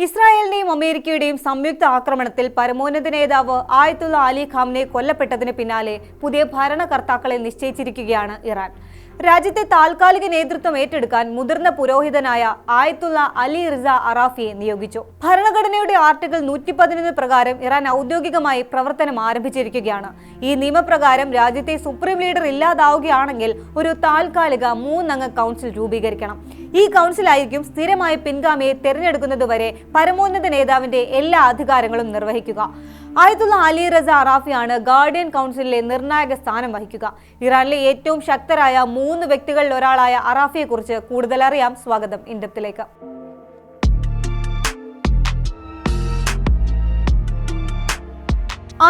ഇസ്രായേലിന്റെയും അമേരിക്കയുടെയും സംയുക്ത ആക്രമണത്തിൽ പരമോന്നത നേതാവ് ആയത്തുള്ള അലി ഖാംനെ കൊല്ലപ്പെട്ടതിന് പിന്നാലെ പുതിയ ഭരണകർത്താക്കളെ നിശ്ചയിച്ചിരിക്കുകയാണ് ഇറാൻ. രാജ്യത്തെ താൽക്കാലിക നേതൃത്വം ഏറ്റെടുക്കാൻ മുതിർന്ന പുരോഹിതനായ ആയത്തുള്ള അലി റിസ അറാഫിയെ നിയോഗിച്ചു. ഭരണഘടനയുടെ ആർട്ടിക്കിൾ 111 പ്രകാരം ഇറാൻ ഔദ്യോഗികമായി പ്രവർത്തനം ആരംഭിച്ചിരിക്കുകയാണ്. ഈ നിയമപ്രകാരം രാജ്യത്തെ സുപ്രീം ലീഡർ ഇല്ലാതാവുകയാണെങ്കിൽ ഒരു താൽക്കാലിക 3 അംഗ കൗൺസിൽ രൂപീകരിക്കണം. ഈ കൗൺസിലായിരിക്കും സ്ഥിരമായി പിൻഗാമിയെ തെരഞ്ഞെടുക്കുന്നതുവരെ പരമോന്നത നേതാവിന്റെ എല്ലാ അധികാരങ്ങളും നിർവഹിക്കുക. ആയത്തുള്ള അലി റസ അറാഫിയാണ് ഗാർഡിയൻ കൗൺസിലിലെ നിർണായക സ്ഥാനം വഹിക്കുക. ഇറാനിലെ ഏറ്റവും ശക്തരായ 3 വ്യക്തികളിൽ ഒരാളായ അറാഫിയെ കുറിച്ച് കൂടുതൽ അറിയാം. സ്വാഗതം ഇൻഡെപ്തിലേക്ക്.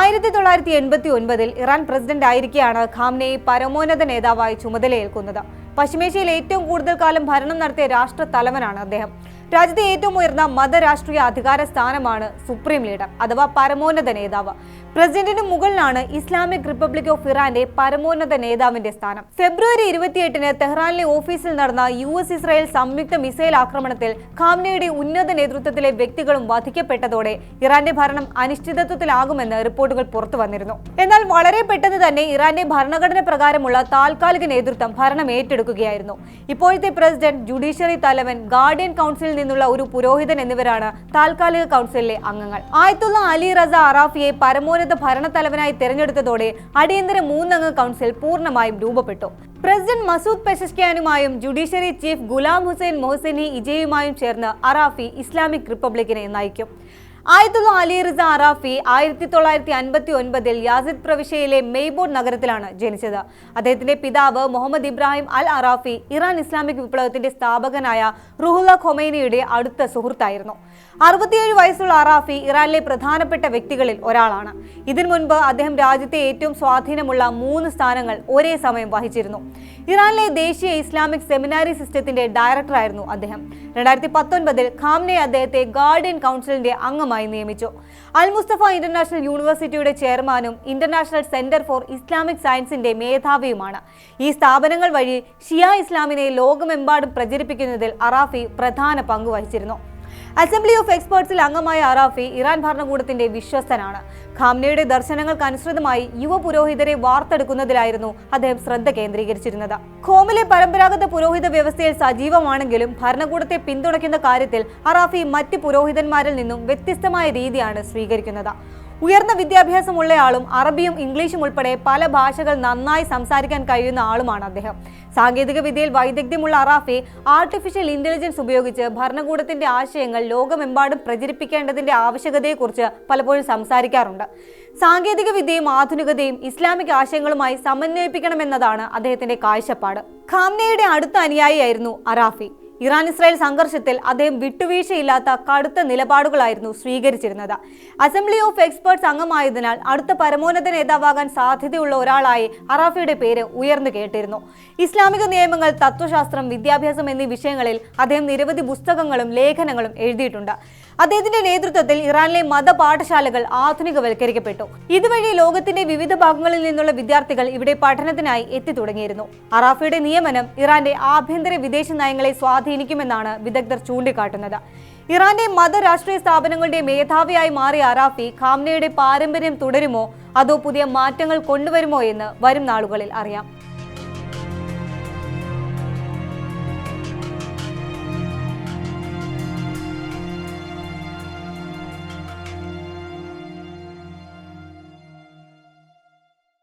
1989 ഇറാൻ പ്രസിഡന്റ് ആയിരിക്കെയാണ് ഖാംനെയി പരമോന്നത നേതാവായി ചുമതലയേൽക്കുന്നത്. പശ്ചിമേഷ്യയിൽ ഏറ്റവും കൂടുതൽ കാലം ഭരണം നടത്തിയ രാഷ്ട്ര തലവനാണ് അദ്ദേഹം. രാജ്യത്തെ ഏറ്റവും ഉയർന്ന മതരാഷ്ട്രീയ അധികാര സ്ഥാനമാണ് സുപ്രീം ലീഡർ അഥവാ പരമോന്നത നേതാവ്. പ്രസിഡന്റിന് മുകളിലാണ് ഇസ്ലാമിക് റിപ്പബ്ലിക് ഓഫ് ഇറാന്റെ പരമോന്നത നേതാവിന്റെ സ്ഥാനം. ഫെബ്രുവരി 28-ന് തെഹ്റാനിലെ ഓഫീസിൽ നടന്ന US ഇസ്രായേൽ സംയുക്ത മിസൈൽ ആക്രമണത്തിൽ ഖാംനെയുടെ ഉന്നത നേതൃത്വത്തിലെ വ്യക്തികളും വധിക്കപ്പെട്ടതോടെ ഇറാന്റെ ഭരണം അനിശ്ചിതത്വത്തിലാകുമെന്ന് റിപ്പോർട്ടുകൾ പുറത്തു വന്നിരുന്നു. എന്നാൽ വളരെ പെട്ടെന്ന് തന്നെ ഇറാന്റെ ഭരണഘടന പ്രകാരമുള്ള താൽക്കാലിക നേതൃത്വം ഭരണം ഏറ്റെടുക്കുകയായിരുന്നു. ഇപ്പോഴത്തെ പ്രസിഡന്റ്, ജുഡീഷ്യറി തലവൻ, ഗാർഡിയൻ കൗൺസിലിൽ നിന്നുള്ള ഒരു പുരോഹിതൻ എന്നിവരാണ് താൽക്കാലിക കൗൺസിലിലെ അംഗങ്ങൾ. ആയത്തുള്ള അലി റസ അറാഫിയെ പരമോന്നത ഭരണത്തലവനായി തെരഞ്ഞെടുത്തതോടെ അടിയന്തര 3 അംഗ കൗൺസിൽ പൂർണ്ണമായും രൂപപ്പെട്ടു. പ്രസിഡന്റ് മസൂദ് പെസഷ്കിയാനുമായും judiciary chief Gholam Hossein Mohseni ഇജയുമായും ചേർന്ന് അറാഫി ഇസ്ലാമിക് റിപ്പബ്ലിക്കിനെ നയിക്കും. ആയത്തുള്ള അലി റിസ അറാഫി 1959-ൽ യാസിദ് പ്രവിശ്യയിലെ മെയ്ബോർഡ് നഗരത്തിലാണ് ജനിച്ചത്. അദ്ദേഹത്തിന്റെ പിതാവ് മുഹമ്മദ് ഇബ്രാഹിം അൽ അറാഫി ഇറാൻ ഇസ്ലാമിക് വിപ്ലവത്തിന്റെ സ്ഥാപകനായ റുഹുല്ല ഖൊമൈനിയുടെ അടുത്ത സുഹൃത്തായിരുന്നു. 67 വയസ്സുള്ള അറാഫി ഇറാനിലെ പ്രധാനപ്പെട്ട വ്യക്തികളിൽ ഒരാളാണ്. ഇതിനു മുൻപ് അദ്ദേഹം രാജ്യത്തെ ഏറ്റവും സ്വാധീനമുള്ള 3 സ്ഥാനങ്ങൾ ഒരേ സമയം വഹിച്ചിരുന്നു. ഇറാനിലെ ദേശീയ ഇസ്ലാമിക് സെമിനാരി സിസ്റ്റത്തിന്റെ ഡയറക്ടറായിരുന്നു അദ്ദേഹം. 2019-ൽ ഖാംനെ അദ്ദേഹത്തെ ഗാർഡിയൻ കൗൺസിലിന്റെ അംഗമായി നിയമിച്ചു. അൽ മുസ്തഫ ഇന്റർനാഷണൽ യൂണിവേഴ്സിറ്റിയുടെ ചെയർമാനും ഇന്റർനാഷണൽ സെന്റർ ഫോർ ഇസ്ലാമിക് സയൻസിന്റെ മേധാവിയുമാണ്. ഈ സ്ഥാപനങ്ങൾ വഴി ഷിയ ഇസ്ലാമിനെ ലോകമെമ്പാടും പ്രചരിപ്പിക്കുന്നതിൽ അറാഫി പ്രധാന പങ്ക് വഹിച്ചിരുന്നു. അസംബ്ലി ഓഫ് എക്സ്പേർട്സിൽ അംഗമായ അറാഫി ഇറാൻ ഭരണകൂടത്തിന്റെ വിശ്വസ്തനാണ്. ഖാംനെയുടെ ദർശനങ്ങൾക്ക് അനുസൃതമായി യുവ പുരോഹിതരെ വാർത്തെടുക്കുന്നതിലായിരുന്നു അദ്ദേഹം ശ്രദ്ധ കേന്ദ്രീകരിച്ചിരുന്നത്. ഖോമിലെ പരമ്പരാഗത പുരോഹിത വ്യവസ്ഥയിൽ സജീവമാണെങ്കിലും ഭരണകൂടത്തെ പിന്തുണയ്ക്കുന്ന കാര്യത്തിൽ അറാഫി മറ്റ് പുരോഹിതന്മാരിൽ നിന്നും വ്യത്യസ്തമായ രീതിയാണ് സ്വീകരിക്കുന്നത്. ഉയർന്ന വിദ്യാഭ്യാസമുള്ളയാളും അറബിയും ഇംഗ്ലീഷും ഉൾപ്പെടെ പല ഭാഷകൾ നന്നായി സംസാരിക്കാൻ കഴിയുന്ന ആളുമാണ് അദ്ദേഹം. സാങ്കേതിക വിദ്യയിൽ വൈദഗ്ധ്യമുള്ള അറാഫി ആർട്ടിഫിഷ്യൽ ഇന്റലിജൻസ് ഉപയോഗിച്ച് ഭരണകൂടത്തിന്റെ ആശയങ്ങൾ ലോകമെമ്പാടും പ്രചരിപ്പിക്കേണ്ടതിന്റെ ആവശ്യകതയെക്കുറിച്ച് പലപ്പോഴും സംസാരിക്കാറുണ്ട്. സാങ്കേതിക വിദ്യയും ആധുനികതയും ഇസ്ലാമിക് ആശയങ്ങളുമായി സമന്വയിപ്പിക്കണമെന്നതാണ് അദ്ദേഹത്തിന്റെ കാഴ്ചപ്പാട്. ഖാംനെയുടെ അടുത്ത അനുയായിയായിരുന്നു അറാഫി. ഇറാൻ ഇസ്രായേൽ സംഘർഷത്തിൽ അദ്ദേഹം വിട്ടുവീഴ്ചയില്ലാത്ത കടുത്ത നിലപാടുകളായിരുന്നു സ്വീകരിച്ചിരുന്നത്. അസംബ്ലി ഓഫ് എക്സ്പേർട്സ് അംഗമായതിനാൽ അടുത്ത പരമോന്നത നേതാവാകാൻ സാധ്യതയുള്ള ഒരാളായി അറാഫിയുടെ പേര് ഉയർന്നു കേട്ടിരുന്നു. ഇസ്ലാമിക നിയമങ്ങൾ, തത്വശാസ്ത്രം, വിദ്യാഭ്യാസം എന്നീ വിഷയങ്ങളിൽ അദ്ദേഹം നിരവധി പുസ്തകങ്ങളും ലേഖനങ്ങളും എഴുതിയിട്ടുണ്ട്. അദ്ദേഹത്തിന്റെ നേതൃത്വത്തിൽ ഇറാനിലെ മതപാഠശാലകൾ ആധുനികവൽക്കരിക്കപ്പെട്ടു. ഇതുവഴി ലോകത്തിന്റെ വിവിധ ഭാഗങ്ങളിൽ നിന്നുള്ള വിദ്യാർത്ഥികൾ ഇവിടെ പഠനത്തിനായി എത്തിത്തുടങ്ങിയിരുന്നു. അറാഫിയുടെ നിയമനം ഇറാന്റെ ആഭ്യന്തര വിദേശ നയങ്ങളെ സ്വാധീനിക്കുമെന്നാണ് വിദഗ്ധർ ചൂണ്ടിക്കാട്ടുന്നത്. ഇറാന്റെ മതരാഷ്ട്രീയ സ്ഥാപനങ്ങളുടെ മേധാവിയായി മാറിയ അറാഫി ഖാംനെയുടെ പാരമ്പര്യം തുടരുമോ അതോ പുതിയ മാറ്റങ്ങൾ കൊണ്ടുവരുമോ എന്ന് വരും നാളുകളിൽ അറിയാം.